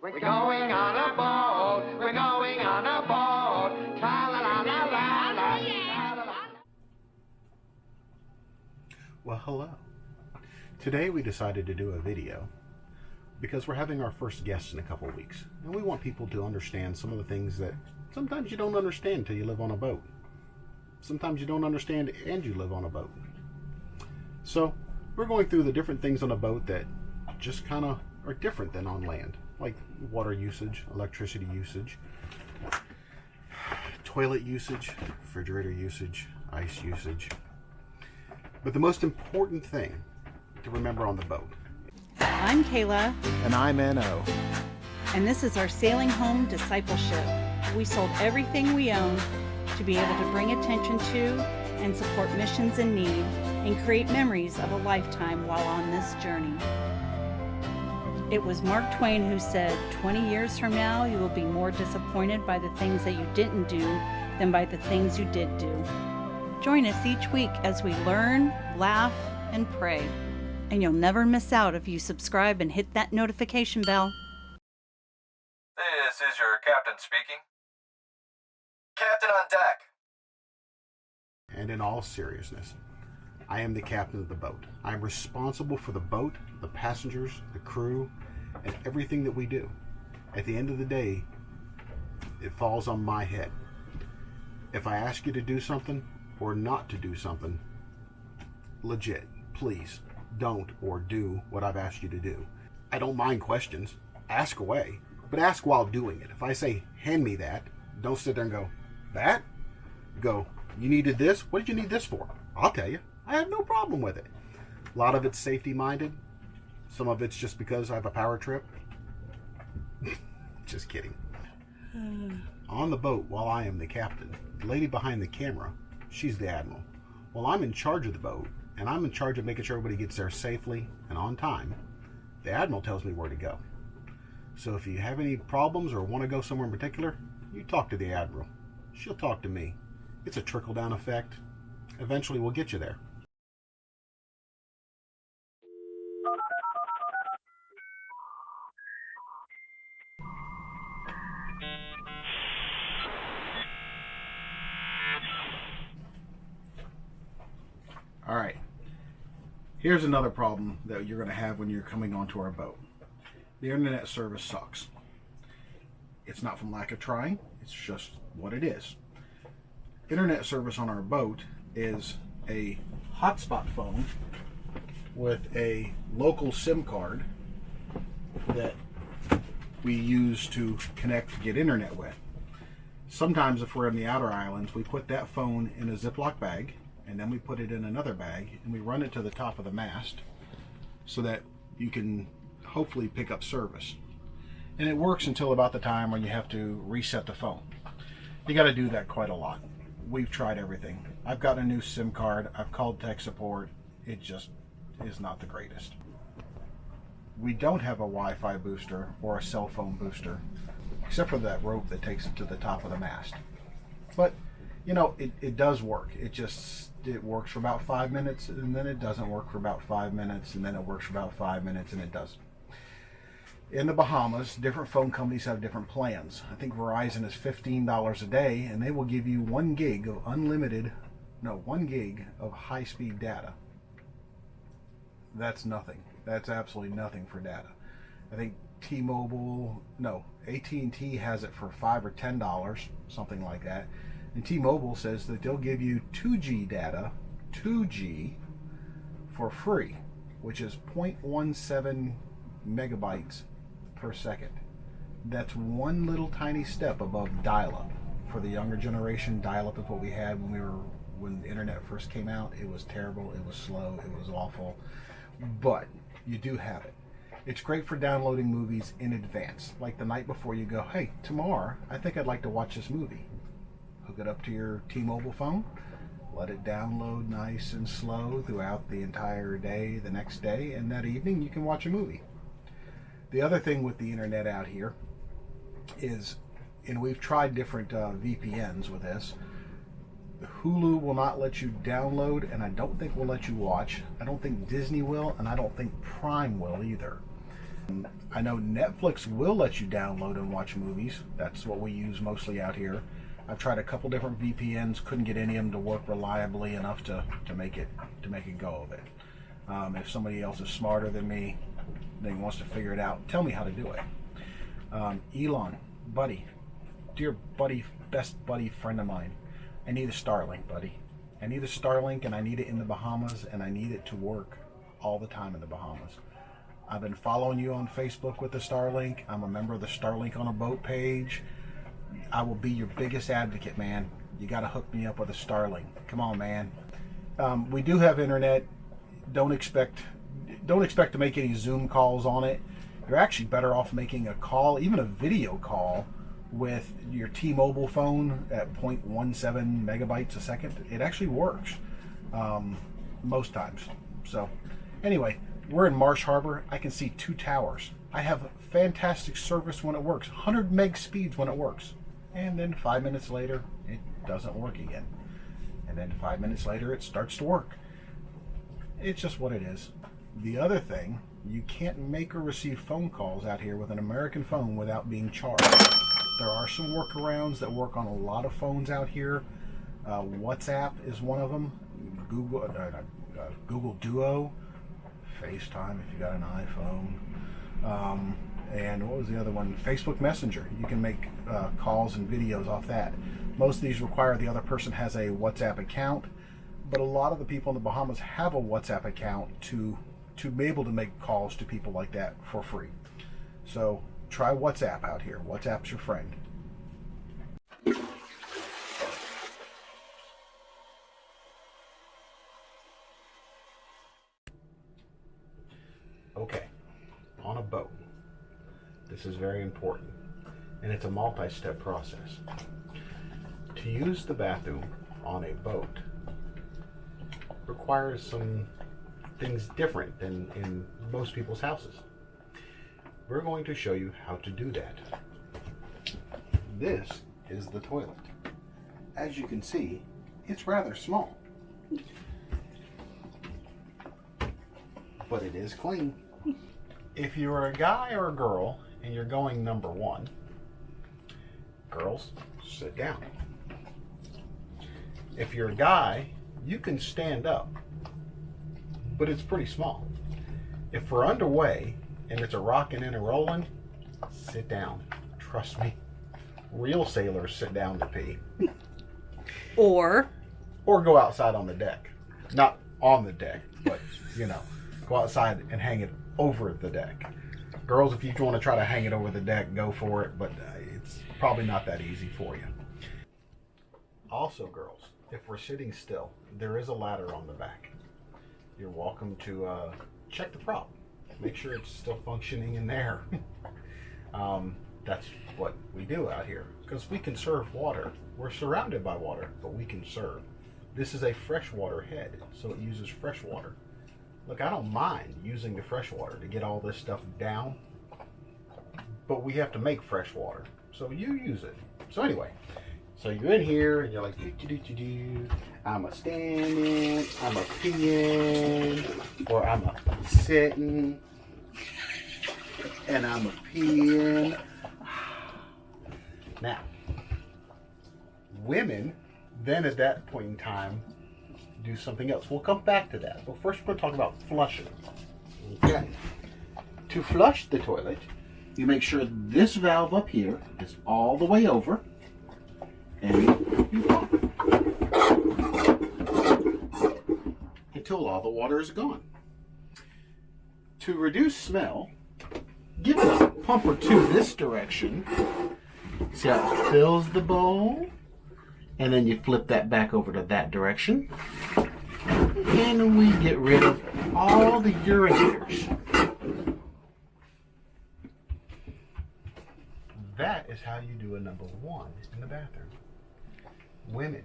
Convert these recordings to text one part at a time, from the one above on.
We're going on a boat. We're going on a boat. Tra-la-la-la-la-la. Well, hello. Today we decided to do a video because we're having our first guest in a couple of weeks, and we want people to understand some of the things that sometimes you don't understand until you live on a boat. Sometimes you don't understand and you live on a boat. So we're going through the different things on a boat that just kind of are different than on land, like water usage, electricity usage, toilet usage, refrigerator usage, ice usage. But the most important thing to remember on the boat. I'm Kayla. And I'm Enno. And this is our sailing home discipleship. We sold everything we owned to be able to bring attention to and support missions in need and create memories of a lifetime while on this journey. It was Mark Twain who said, 20 years from now, you will be more disappointed by the things that you didn't do than by the things you did do. Join us each week as we learn, laugh, and pray. And you'll never miss out if you subscribe and hit that notification bell. This is your captain speaking. Captain on deck. And in all seriousness, I am the captain of the boat. I am responsible for the boat, the passengers, the crew, and everything that we do. At the end of the day, it falls on my head. If I ask you to do something or not to do something, legit, please don't or do what I've asked you to do. I don't mind questions. Ask away, but ask while doing it. If I say, hand me that, don't sit there and go, that? Go, you needed this? What did you need this for? I'll tell you. I have no problem with it. A lot of it's safety minded. Some of it's just because I have a power trip. Just kidding. On the boat, while I am the captain, the lady behind the camera, she's the admiral. While I'm in charge of the boat, and I'm in charge of making sure everybody gets there safely and on time, the admiral tells me where to go. So if you have any problems or want to go somewhere in particular, you talk to the admiral. She'll talk to me. It's a trickle-down effect. Eventually we'll get you there. All right. Here's another problem that you're going to have when you're coming onto our boat. The internet service sucks. It's not from lack of trying. It's just what it is. Internet service on our boat is a hotspot phone with a local SIM card that we use to connect to get internet with. Sometimes if we're in the outer islands, we put that phone in a Ziploc bag, and then we put it in another bag and we run it to the top of the mast so that you can hopefully pick up service. And it works until about the time when you have to reset the phone. You got to do that quite a lot. We've tried everything. I've got a new SIM card. I've called tech support. It just is not the greatest. We don't have a Wi-Fi booster or a cell phone booster, except for that rope that takes it to the top of the mast. But you know, it does work. It works for about 5 minutes, and then it doesn't work for about 5 minutes, and then it works for about 5 minutes, and it doesn't. In the Bahamas, different phone companies have different plans. I think Verizon is $15 a day, and they will give you 1 gig of 1 gig of high-speed data. That's nothing. That's absolutely nothing for data. I think AT&T has it for $5 or $10, something like that. And T-Mobile says that they'll give you 2G data, 2G, for free, which is 0.17 megabytes per second. That's one little tiny step above dial-up. For the younger generation, dial-up is what we had when the internet first came out. It was terrible, it was slow, it was awful, but you do have it. It's great for downloading movies in advance, like the night before you go, hey, tomorrow I think I'd like to watch this movie. Hook it up to your T-Mobile phone, let it download nice and slow throughout the entire day, the next day, and that evening you can watch a movie. The other thing with the internet out here is, and we've tried different VPNs with this, Hulu will not let you download, and I don't think will let you watch. I don't think Disney will, and I don't think Prime will either. I know Netflix will let you download and watch movies. That's what we use mostly out here. I've tried a couple different VPNs, couldn't get any of them to work reliably enough to make it go of it. If somebody else is smarter than me, then wants to figure it out, tell me how to do it. Elon, buddy, dear buddy, best buddy friend of mine, I need a Starlink, buddy. I need a Starlink, and I need it in the Bahamas, and I need it to work all the time in the Bahamas. I've been following you on Facebook with the Starlink. I'm a member of the Starlink on a Boat page. I will be your biggest advocate, man. You got to hook me up with a Starlink. Come on, man. We do have internet. Don't expect to make any Zoom calls on it. You're actually better off making a call, even a video call, with your T-Mobile phone at 0.17 megabytes a second. It actually works most times. So anyway, we're in Marsh Harbor. I can see 2 towers. I have fantastic service when it works, 100 meg speeds when it works. And then 5 minutes later, it doesn't work again. And then 5 minutes later, it starts to work. It's just what it is. The other thing, you can't make or receive phone calls out here with an American phone without being charged. There are some workarounds that work on a lot of phones out here. WhatsApp is one of them. Google Duo, FaceTime if you got an iPhone, and what was the other one? Facebook Messenger. You can make calls and videos off that. Most of these require the other person has a WhatsApp account, but a lot of the people in the Bahamas have a WhatsApp account to be able to make calls to people like that for free. So try WhatsApp out here. WhatsApp's your friend. Okay, on a boat. This is very important, and it's a multi-step process. To use the bathroom on a boat requires some things different than in most people's houses. We're going to show you how to do that. This is the toilet. As you can see, it's rather small, but it is clean. If you're a guy or a girl and you're going number 1, girls, sit down. If you're a guy, you can stand up, but it's pretty small. If we're underway and it's a rocking and a rolling, sit down. Trust me, real sailors sit down to pee. Or go outside on the deck. Not on the deck, but go outside and hang it over the deck. Girls, if you want to try to hang it over the deck, go for it, but it's probably not that easy for you. Also, girls, if we're sitting still, there is a ladder on the back. You're welcome to check the prop. Make sure it's still functioning in there. That's what we do out here, because we conserve water. We're surrounded by water, but we conserve. This is a freshwater head, so it uses fresh water. Look, I don't mind using the fresh water to get all this stuff down, but we have to make fresh water, so you use it. So anyway, so you're in here and you're like, I'm a standing, I'm a peeing, or I'm a sitting, and I'm a peeing. Now, women then at that point in time do something else. We'll come back to that. But first we're going to talk about flushing. Okay. To flush the toilet, you make sure this valve up here is all the way over, and you pump until all the water is gone. To reduce smell, give it a pump or two this direction. See how it fills the bowl? And then you flip that back over to that direction. And we get rid of all the urinators. That is how you do a number 1 in the bathroom. Women,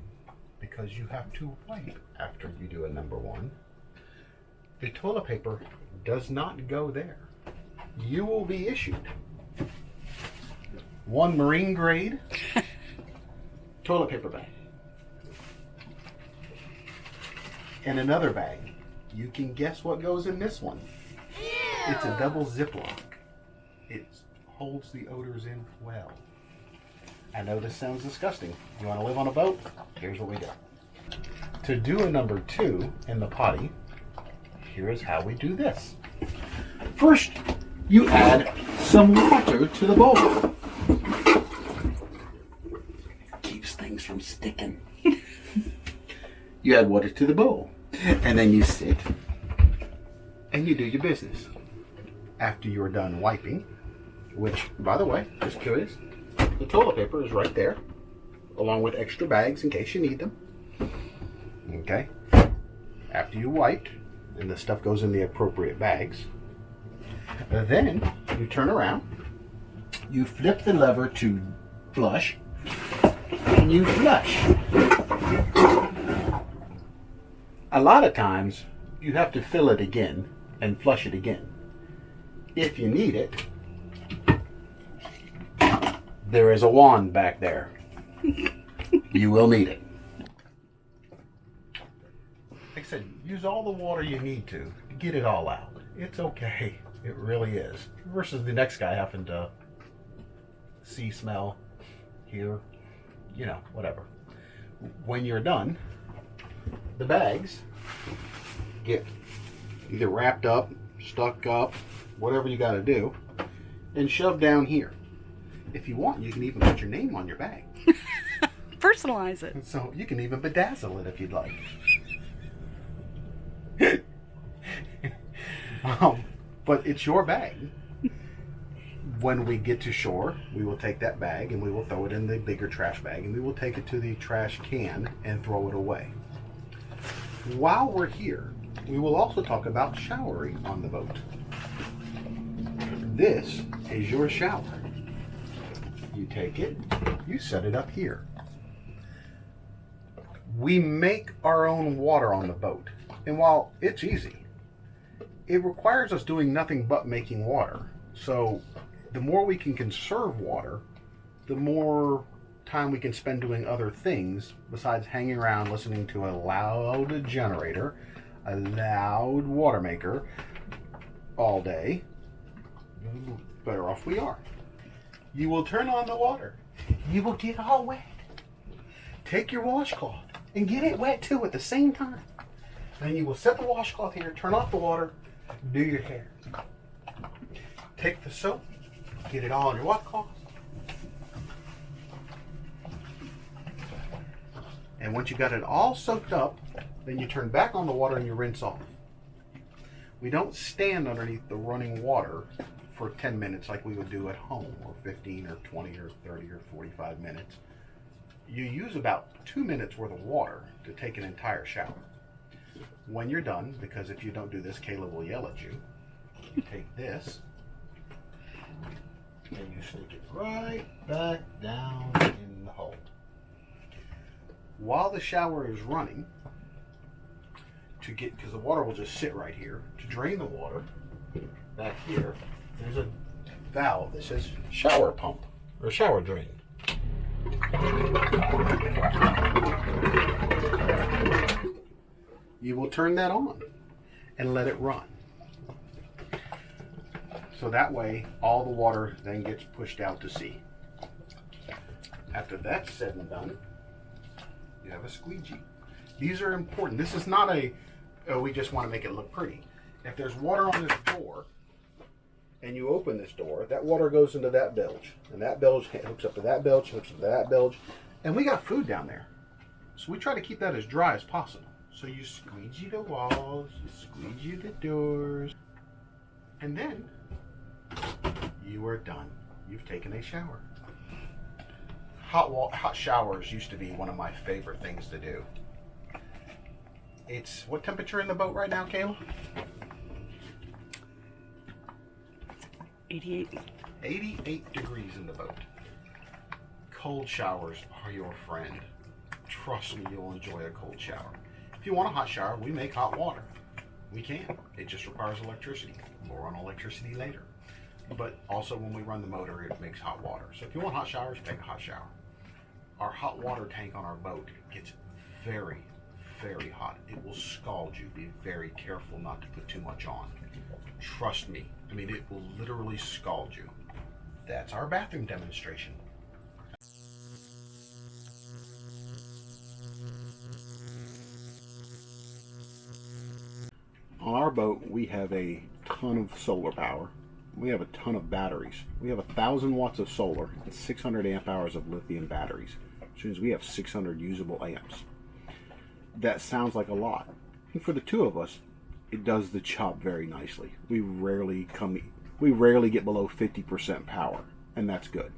because you have to wipe after you do a number 1, the toilet paper does not go there. You will be issued 1 marine grade toilet paper bag and another bag. You can guess what goes in this one. Ew. It's a double Ziploc. holds the odors in well. I know this sounds disgusting. You want to live on a boat? Here's what we do. To do a number 2 in the potty, here is how we do this. First, you add some water to the bowl. Keeps things from sticking. You add water to the bowl, and then you sit and you do your business. After you're done wiping, which, by the way, just curious, the toilet paper is right there, along with extra bags in case you need them. Okay? After you wiped, and the stuff goes in the appropriate bags, then you turn around, you flip the lever to flush, and you flush. A lot of times, you have to fill it again and flush it again. If you need it, there is a wand back there. You will need it. Like I said, use all the water you need to get it all out. It's okay. It really is. Versus the next guy having to see, smell, hear, you know, whatever. When you're done, the bags get either wrapped up, stuck up, whatever you got to do, and shoved down here. If you want, you can even put your name on your bag. Personalize it. So you can even bedazzle it if you'd like. But it's your bag. When we get to shore, we will take that bag and we will throw it in the bigger trash bag, and we will take it to the trash can and throw it away. While we're here, we will also talk about showering on the boat. This is your shower. You take it, you set it up here. We make our own water on the boat, and while it's easy, it requires us doing nothing but making water. So the more we can conserve water, the more time we can spend doing other things besides hanging around listening to a loud generator, a loud water maker all day. Better off we are. You will turn on the water. You will get all wet. Take your washcloth and get it wet too at the same time. Then you will set the washcloth here, turn off the water, do your hair. Take the soap, get it all on your washcloth. And once you got it all soaked up, then you turn back on the water and you rinse off. We don't stand underneath the running water for 10 minutes like we would do at home, or 15 or 20 or 30 or 45 minutes. You use about 2 minutes worth of water to take an entire shower. When you're done, because if you don't do this, Kayla will yell at you, you take this and you stick it right back down in the hole. While the shower is running, because the water will just sit right here, to drain the water, back here, there's a valve that says shower pump, or shower drain. You will turn that on and let it run. So that way, all the water then gets pushed out to sea. After that's said and done, you have a squeegee. These are important. This is not we just want to make it look pretty. If there's water on this door, and you open this door, that water goes into that bilge, and that bilge hooks up to that bilge, hooks up to that bilge, and we got food down there. So we try to keep that as dry as possible. So you squeegee the walls, you squeegee the doors, and then you are done. You've taken a shower. Hot showers used to be one of my favorite things to do. It's, what temperature in the boat right now, Kayla? 88. 88 degrees in the boat. Cold showers are your friend. Trust me, you'll enjoy a cold shower. If you want a hot shower, we make hot water. We can. It just requires electricity. More on electricity later. But also when we run the motor, it makes hot water. So if you want hot showers, take a hot shower. Our hot water tank on our boat gets very, very hot. It will scald you. Be very careful not to put too much on. Trust me. I mean, it will literally scald you. that's our bathroom demonstration. On our boat, we have a ton of solar power. We have a ton of batteries. We have 1,000 watts of solar and 600 amp hours of lithium batteries, which means we have 600 usable amps. That sounds like a lot. And for the two of us, it does the job very nicely. We rarely get below 50% power, and that's good.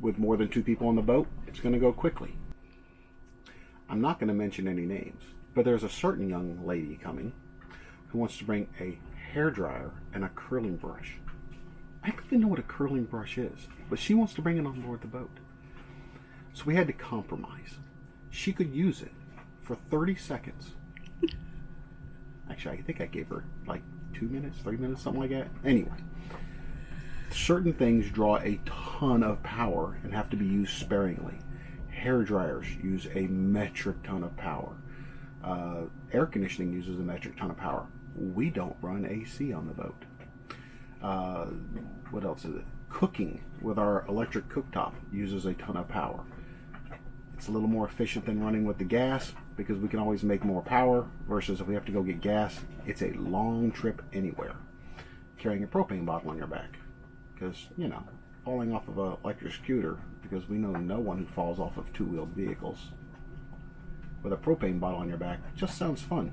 With more than 2 people on the boat, it's going to go quickly. I'm not going to mention any names, but there's a certain young lady coming who wants to bring a hairdryer and a curling brush. I don't even know what a curling brush is, but she wants to bring it on board the boat. So we had to compromise. She could use it for 30 seconds. Actually, I think I gave her like 2 minutes, 3 minutes, something like that. Anyway, certain things draw a ton of power and have to be used sparingly. Hair dryers use a metric ton of power. Air conditioning uses a metric ton of power. We don't run AC on the boat. What else is it? Cooking with our electric cooktop uses a ton of power. It's a little more efficient than running with the gas because we can always make more power, versus if we have to go get gas, it's a long trip anywhere. Carrying a propane bottle on your back, because, you know, falling off of an electric scooter, because we know no one who falls off of 2-wheeled vehicles with a propane bottle on your back just sounds fun.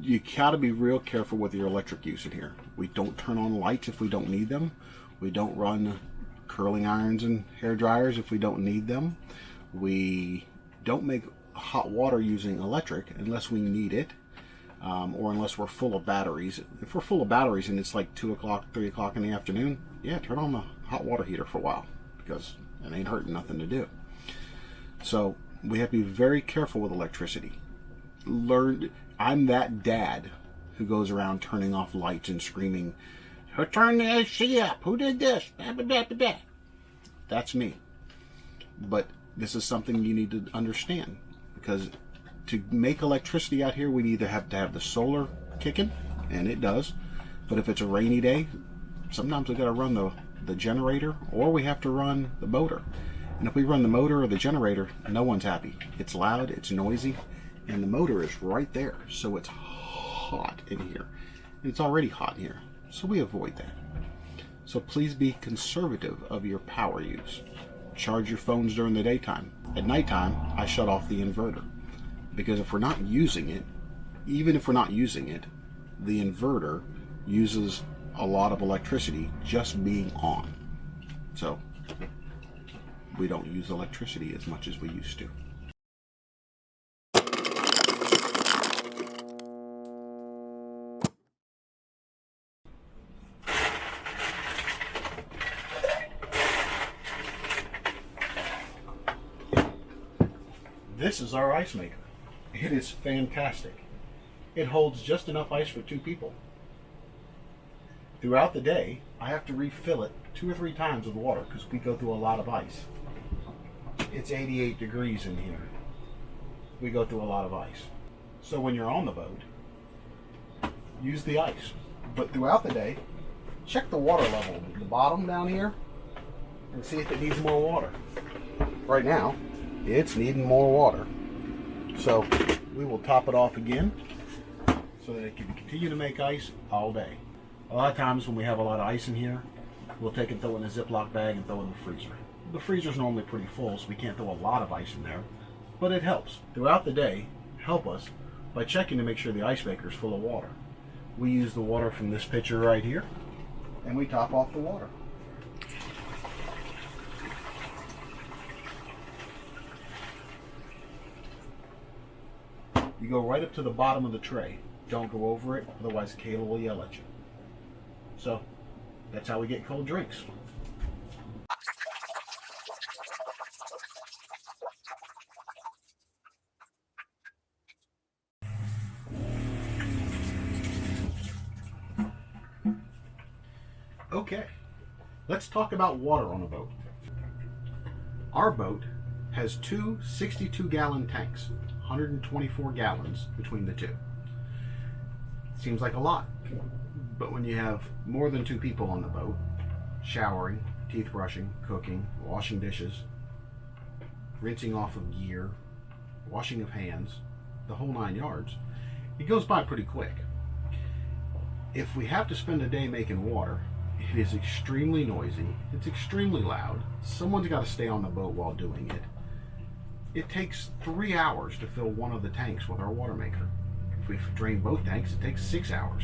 You gotta be real careful with your electric use in here. We don't turn on lights if we don't need them. We don't run curling irons and hair dryers if we don't need them. We don't make hot water using electric unless we need it, or unless we're full of batteries. If we're full of batteries and it's like 2 o'clock, 3 o'clock in the afternoon, yeah, turn on the hot water heater for a while, because it ain't hurting nothing to do. So we have to be very careful with electricity. I'm that dad who goes around turning off lights and screaming, "Who turned the AC up? Who did this?" That's me. But this is something you need to understand, because to make electricity out here, we either have to have the solar kicking, and it does. But if it's a rainy day, sometimes we got to run the generator, or we have to run the motor. And if we run the motor or the generator, no one's happy. It's loud, it's noisy, and the motor is right there, so it's hot in here. And it's already hot in here, so we avoid that. So please be conservative of your power use. Charge your phones during the daytime. At nighttime, I shut off the inverter, because if we're not using it, even if we're not using it, the inverter uses a lot of electricity just being on. So we don't use electricity as much as we used to. This is our ice maker. It is fantastic. It holds just enough ice for 2 people. Throughout the day, I have to refill it 2 or 3 times with water because we go through a lot of ice. It's 88 degrees in here. We go through a lot of ice. So when you're on the boat, use the ice. But throughout the day, check the water level at the bottom down here and see if it needs more water. Right now, it's needing more water. So we will top it off again so that it can continue to make ice all day. A lot of times when we have a lot of ice in here, we'll take and throw it in a Ziploc bag and throw it in the freezer. The freezer's normally pretty full, so we can't throw a lot of ice in there, but it helps. Throughout the day, help us by checking to make sure the ice maker is full of water. We use the water from this pitcher right here, and we top off the water. You go right up to the bottom of the tray. Don't go over it, otherwise Kayla will yell at you. So, that's how we get cold drinks. Okay, let's talk about water on a boat. Our boat has 2 62-gallon tanks, 124 gallons between the 2. Seems like a lot, but when you have more than 2 people on the boat, showering, teeth brushing, cooking, washing dishes, rinsing off of gear, washing of hands, the whole 9 yards, it goes by pretty quick. If we have to spend a day making water, it is extremely noisy, it's extremely loud, someone's got to stay on the boat while doing it. It takes 3 hours to fill one of the tanks with our water maker. If we drain both tanks, it takes 6 hours.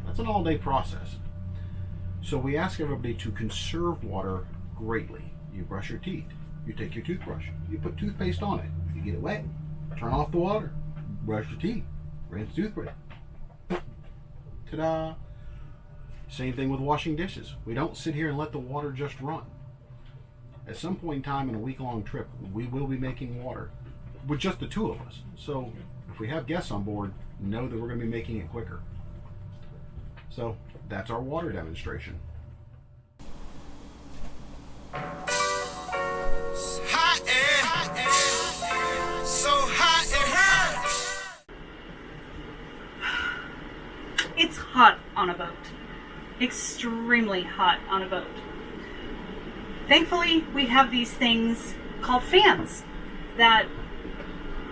That's an all-day process. So we ask everybody to conserve water greatly. You brush your teeth, you take your toothbrush, you put toothpaste on it, you get it wet, turn off the water, brush your teeth, rinse toothbrush. Ta-da! Same thing with washing dishes. We don't sit here and let the water just run. At some point in time in a week-long trip, we will be making water with just the two of us. So if we have guests on board, know that we're going to be making it quicker. So that's our water demonstration. It's hot on a boat. Extremely hot on a boat. Thankfully, we have these things called fans that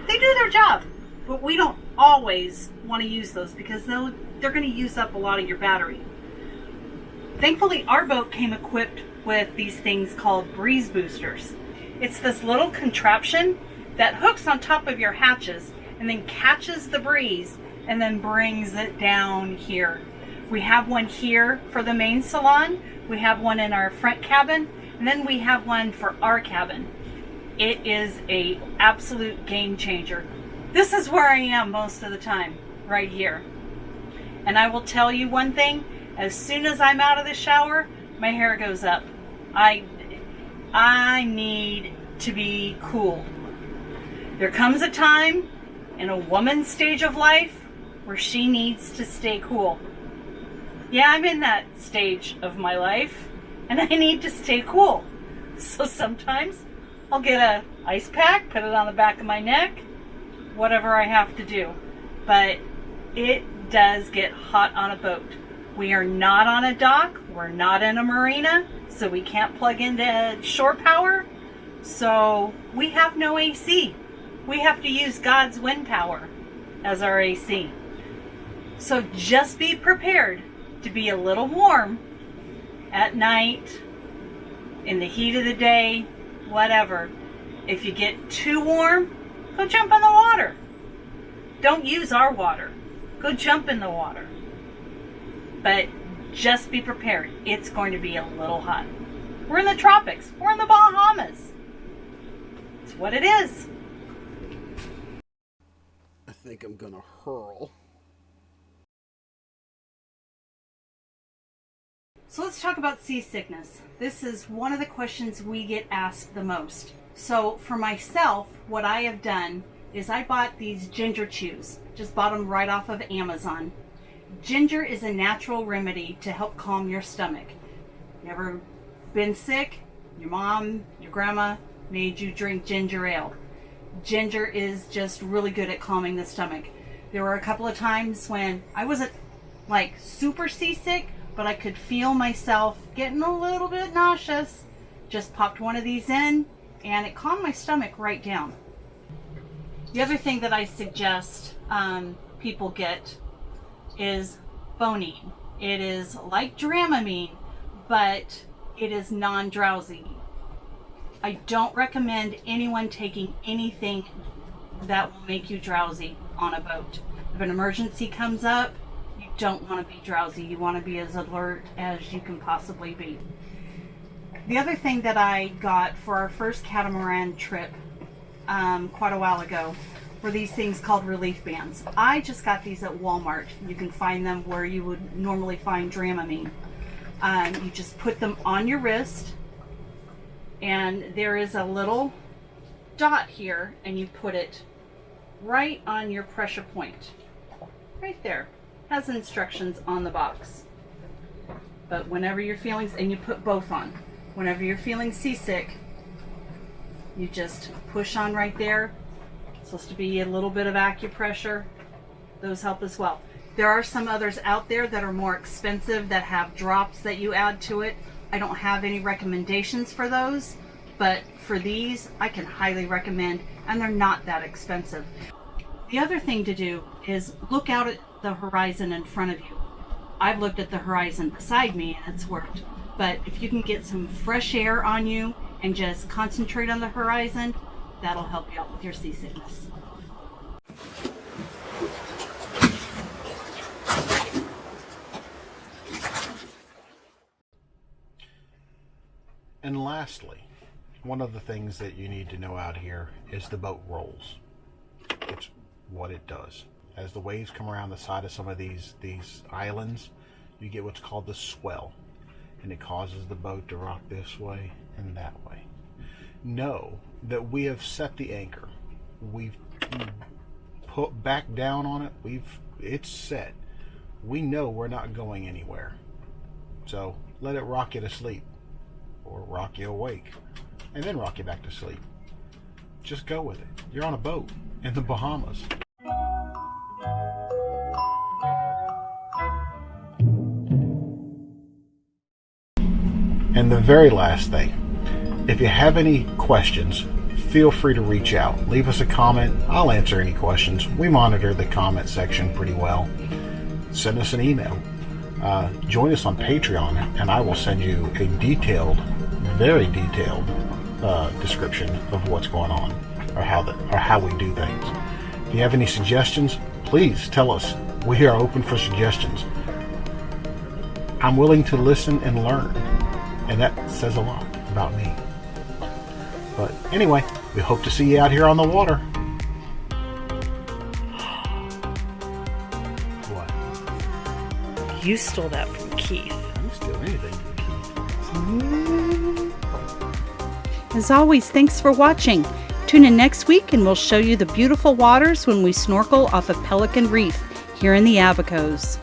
they do their job, but we don't always want to use those because they're going to use up a lot of your battery. Thankfully, our boat came equipped with these things called breeze boosters. It's this little contraption that hooks on top of your hatches and then catches the breeze and then brings it down here. We have one here for the main salon, we have one in our front cabin, and then we have one for our cabin. It is a absolute game changer. This is where I am most of the time, right here. And I will tell you one thing, as soon as I'm out of the shower, my hair goes up. I need to be cool. There comes a time in a woman's stage of life where she needs to stay cool. Yeah, I'm in that stage of my life, and I need to stay cool. So sometimes I'll get an ice pack, put it on the back of my neck, whatever I have to do. But it does get hot on a boat. We are not on a dock, we're not in a marina, so we can't plug into shore power. So we have no AC. We have to use God's wind power as our AC. So just be prepared to be a little warm at night, in the heat of the day, whatever. If you get too warm, go jump in the water. Don't use our water. Go jump in the water. But just be prepared. It's going to be a little hot. We're in the tropics. We're in the Bahamas. It's what it is. I think I'm gonna hurl. So let's talk about seasickness. This is one of the questions we get asked the most. So for myself, what I have done is I bought these ginger chews. Just bought them right off of Amazon. Ginger is a natural remedy to help calm your stomach. You ever been sick? Your mom, your grandma made you drink ginger ale. Ginger is just really good at calming the stomach. There were a couple of times when I wasn't like super seasick, but I could feel myself getting a little bit nauseous. Just popped one of these in and it calmed my stomach right down. The other thing that I suggest people get is Bonine. It is like Dramamine, but it is non-drowsy. I don't recommend anyone taking anything that will make you drowsy on a boat. If an emergency comes up, you don't want to be drowsy. You want to be as alert as you can possibly be. The other thing that I got for our first catamaran trip quite a while ago were these things called relief bands. I just got these at Walmart. You can find them where you would normally find Dramamine. You just put them on your wrist, and there is a little dot here, and you put it right on your pressure point. Right there. Has instructions on the box. But whenever you're feeling, and you put both on, whenever you're feeling seasick, you just push on right there. It's supposed to be a little bit of acupressure. Those help as well. There are some others out there that are more expensive that have drops that you add to it, I don't have any recommendations for those, but for these, I can highly recommend, and they're not that expensive. The other thing to do is look out at the horizon in front of you. I've looked at the horizon beside me and it's worked. But if you can get some fresh air on you and just concentrate on the horizon, that'll help you out with your seasickness. And lastly, one of the things that you need to know out here is the boat rolls. It's what it does. As the waves come around the side of some of these islands, you get what's called the swell, and it causes the boat to rock this way and that way. Know that we have set the anchor. We've put back down on it. It's set. We know we're not going anywhere. So let it rock you to sleep, or rock you awake, and then rock you back to sleep. Just go with it. You're on a boat in the Bahamas. And the very last thing, if you have any questions, feel free to reach out. Leave us a comment. I'll answer any questions. We monitor the comment section pretty well. Send us an email. Join us on Patreon, and I will send you a detailed, very detailed description of what's going on, or how we do things. If you have any suggestions, please tell us. We are open for suggestions. I'm willing to listen and learn, and that says a lot about me. But anyway, we hope to see you out here on the water. What? You stole that from Keith. I didn't steal anything from Keith. As always, thanks for watching. Tune in next week and we'll show you the beautiful waters when we snorkel off of Pelican Reef here in the Abacos.